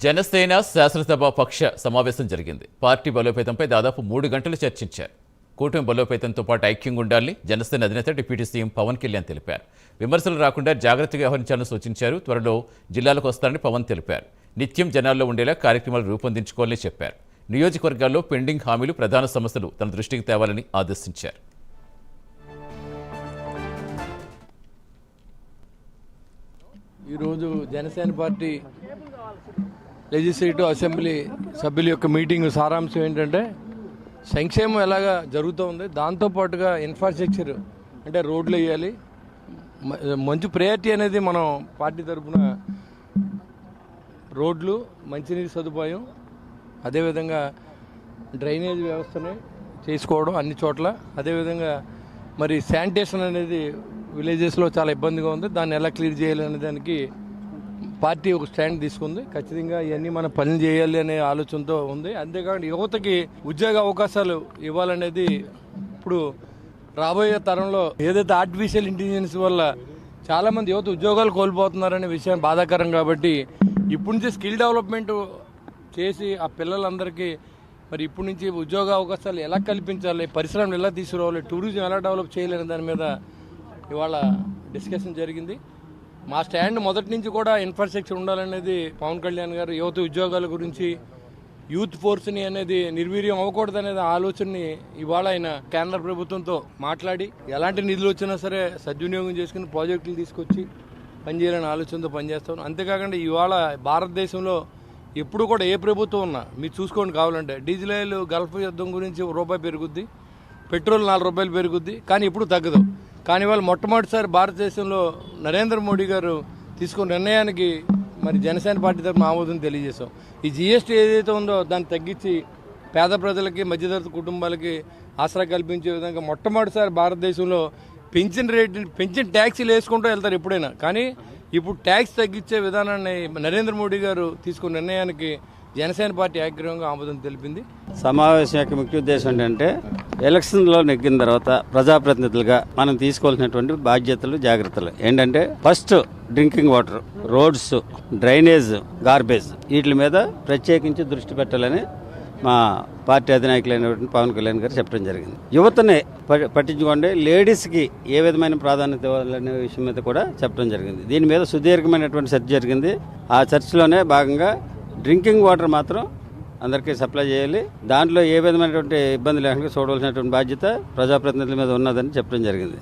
జనసేన శాసనసభ పక్ష సమావేశం జరిగింది. పార్టీ బలోపేతంపై దాదాపు 3 గంటలు చర్చించారు. కూటమి బలోపేతంతో పాటు ఐక్యంగా ఉండాలని జనసేన అధినేత డిప్యూటీ సీఎం పవన్ కళ్యాణ్ తెలిపారు. విమర్శలు రాకుండా జాగ్రత్తగా వ్యవహరించాలని సూచించారు. త్వరలో జిల్లాలకు వస్తారని పవన్ తెలిపారు. నిత్యం జనాల్లో ఉండేలా కార్యక్రమాలు రూపొందించుకోవాలని చెప్పారు. నియోజకవర్గాల్లో పెండింగ్ హామీలు, ప్రధాన సమస్యలు తన దృష్టికి తేవాలని ఆదేశించారు. ఈరోజు జనసేన పార్టీ లెజిస్లేటివ్ అసెంబ్లీ సభ్యుల యొక్క మీటింగ్ సారాంశం ఏంటంటే సంక్షేమం ఎలాగా జరుగుతూ ఉంది, దాంతోపాటుగా ఇన్ఫ్రాస్ట్రక్చర్ అంటే రోడ్లు వేయాలి. మంచి ప్రయారిటీ అనేది మనం పార్టీ తరఫున రోడ్లు, మంచినీటి సదుపాయం, అదేవిధంగా డ్రైనేజ్ వ్యవస్థని చేసుకోవడం అన్ని చోట్ల, అదేవిధంగా మరి శానిటేషన్ అనేది విలేజెస్లో చాలా ఇబ్బందిగా ఉంది, దాన్ని ఎలా క్లియర్ చేయాలి అనే దానికి పార్టీ ఒక స్టాండ్ తీసుకుంది. ఖచ్చితంగా ఇవన్నీ మనం పనులు చేయాలి అనే ఆలోచనతో ఉంది. అంతేకాకుండా యువతకి ఉద్యోగ అవకాశాలు ఇవ్వాలనేది ఇప్పుడు రాబోయే తరంలో ఏదైతే ఆర్టిఫిషియల్ ఇంటెలిజెన్స్ వల్ల చాలామంది యువత ఉద్యోగాలు కోల్పోతున్నారనే విషయం బాధాకరం. కాబట్టి ఇప్పటి నుంచి స్కిల్ డెవలప్మెంట్ చేసి ఆ పిల్లలందరికీ మరి ఇప్పటి నుంచి ఉద్యోగ అవకాశాలు ఎలా కల్పించాలి, పరిశ్రమలు ఎలా తీసుకురావాలి, టూరిజం ఎలా డెవలప్ చేయాలనే దాని మీద ఇవాళ డిస్కషన్ జరిగింది. మా స్టాండ్ మొదటి నుంచి కూడా ఇన్ఫ్రాస్ట్రక్చర్ ఉండాలనేది పవన్ కళ్యాణ్ గారు యువత ఉద్యోగాల గురించి, యూత్ ఫోర్స్ని అనేది నిర్వీర్యం అవ్వకూడదనేది ఆలోచనని ఇవాళ ఆయన కేంద్ర ప్రభుత్వంతో మాట్లాడి ఎలాంటి నిధులు వచ్చినా సరే సద్వినియోగం చేసుకుని ప్రాజెక్టులు తీసుకొచ్చి పనిచేయాలనే ఆలోచనతో పనిచేస్తాం. అంతేకాకుండా ఇవాళ భారతదేశంలో ఎప్పుడు కూడా ఏ ప్రభుత్వం ఉన్నా మీరు చూసుకోండి, కావాలంటే డీజిల్ ఆయిల్ గల్ఫ్ యుద్ధం గురించి ₹1 పెరుగుద్ది, పెట్రోల్ ₹4 పెరుగుద్ది, కానీ ఇప్పుడు తగ్గదు. కానీ వాళ్ళు మొట్టమొదటిసారి భారతదేశంలో నరేంద్ర మోడీ గారు తీసుకున్న నిర్ణయానికి మరి జనసేన పార్టీ తరఫున ఆమోదం తెలియజేశాం. ఈ జీఎస్టీ ఏదైతే ఉందో దాన్ని తగ్గించి పేద ప్రజలకి, మధ్యతరగతి కుటుంబాలకి ఆసరా కల్పించే విధంగా మొట్టమొదటిసారి భారతదేశంలో పెంచిన ట్యాక్సీలు వేసుకుంటూ వెళ్తారు ఎప్పుడైనా, కానీ ఇప్పుడు ట్యాక్స్ తగ్గించే విధానాన్ని నరేంద్ర మోడీ గారు తీసుకున్న నిర్ణయానికి జనసేన పార్టీ ఏకగ్రీవంగా ఆమోదం తెలిపింది. సమావేశం యొక్క ముఖ్య ఉద్దేశం ఏంటంటే ఎలక్షన్లో నెగ్గిన తర్వాత ప్రజాప్రతినిధులుగా మనం తీసుకోవాల్సినటువంటి బాధ్యతలు, జాగ్రత్తలు ఏంటంటే first drinking water, roads, drainage, garbage వీటి మీద ప్రత్యేకించి దృష్టి పెట్టాలని మా పార్టీ అధినాయకులైనటువంటి పవన్ కళ్యాణ్ గారు చెప్పడం జరిగింది. యువతని పట్టించుకోండి, లేడీస్కి ఏ విధమైన ప్రాధాన్యత ఇవ్వాలనే విషయం మీద కూడా చెప్పడం జరిగింది. దీని మీద సుదీర్ఘమైనటువంటి చర్చ జరిగింది. ఆ చర్చలోనే భాగంగా డ్రింకింగ్ వాటర్ మాత్రం అందరికీ సప్లై చేయాలి, దాంట్లో ఏ విధమైనటువంటి ఇబ్బంది లేకుండా చూడవలసినటువంటి బాధ్యత ప్రజాప్రతినిధుల మీద ఉన్నదని చెప్పడం జరిగింది.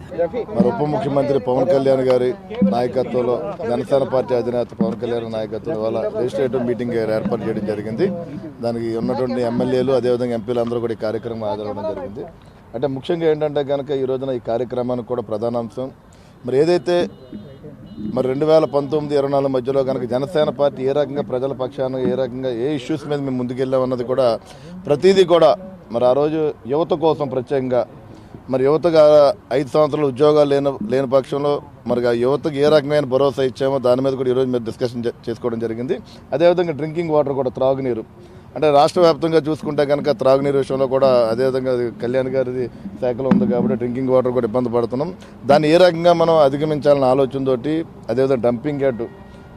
మరి ఉప ముఖ్యమంత్రి పవన్ కళ్యాణ్ గారి నాయకత్వంలో జనసేన పార్టీ అధినేత పవన్ కళ్యాణ్ నాయకత్వంలో వాళ్ళ లెజిస్లేటివ్ మీటింగ్ ఏర్పాటు చేయడం జరిగింది. దానికి ఉన్నటువంటి ఎమ్మెల్యేలు, అదేవిధంగా ఎంపీలు అందరూ కూడా ఈ కార్యక్రమం హాజరవడం జరిగింది. అంటే ముఖ్యంగా ఏంటంటే కనుక ఈ రోజున ఈ కార్యక్రమానికి కూడా ప్రధాన అంశం మరి ఏదైతే మరి 2019-24 మధ్యలో కనుక జనసేన పార్టీ ఏ రకంగా ప్రజల పక్షాన, ఏ రకంగా ఏ ఇష్యూస్ మీద మేము ముందుకెళ్ళామన్నది కూడా ప్రతిదీ కూడా మరి ఆ రోజు యువత కోసం ప్రత్యేకంగా మరి యువతగా 5 సంవత్సరాలు ఉద్యోగాలు లేని పక్షంలో మరి ఆ యువతకు ఏ రకమైన భరోసా ఇచ్చామో దాని మీద కూడా ఈరోజు మీరు డిస్కషన్ చేసుకోవడం జరిగింది. అదేవిధంగా డ్రింకింగ్ వాటర్ కూడా, త్రాగునీరు అంటే రాష్ట్ర వ్యాప్తంగా చూసుకుంటే కనుక త్రాగునీరు విషయంలో కూడా అదేవిధంగా కళ్యాణ్ గారి శాఖలో ఉంది కాబట్టి డ్రింకింగ్ వాటర్ కూడా ఇబ్బంది పడుతున్నాం. దాన్ని ఏ రకంగా మనం అధిగమించాలన్న ఆలోచనతోటి, అదేవిధంగా డంపింగ్ యార్డ్,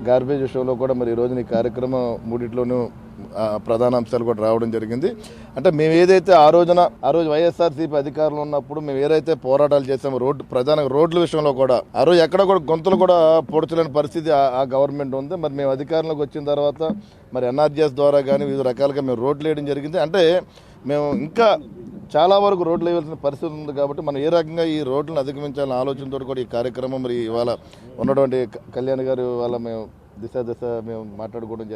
గార్బేజ్ విషయంలో కూడా మరి ఈ రోజున ఈ కార్యక్రమం మూడిట్లోనూ ప్రధాన అంశాలు కూడా రావడం జరిగింది. అంటే మేము ఏదైతే ఆ రోజు వైఎస్ఆర్సీపీ అధికారంలో ఉన్నప్పుడు మేము ఏదైతే పోరాటాలు చేసామో ప్రధానంగా రోడ్ల విషయంలో కూడా ఆ రోజు ఎక్కడ కూడా గొంతులు కూడా పొడచలేని పరిస్థితి ఆ గవర్నమెంట్ ఉంది. మరి మేము అధికారంలోకి వచ్చిన తర్వాత మరి ఎన్ఆర్జీఎస్ ద్వారా కానీ వివిధ రకాలుగా మేము రోడ్లు వేయడం జరిగింది. అంటే మేము ఇంకా చాలా వరకు రోడ్లు వేయాల్సిన పరిస్థితి ఉంది. కాబట్టి మనం ఏ రకంగా ఈ రోడ్లను అధిగమించాలన్న ఆలోచనతో కూడా ఈ కార్యక్రమం మరి ఇవాళ ఉన్నటువంటి కళ్యాణ్ గారు వాళ్ళ మేము దిశ మేము మాట్లాడుకోవడం జరిగింది.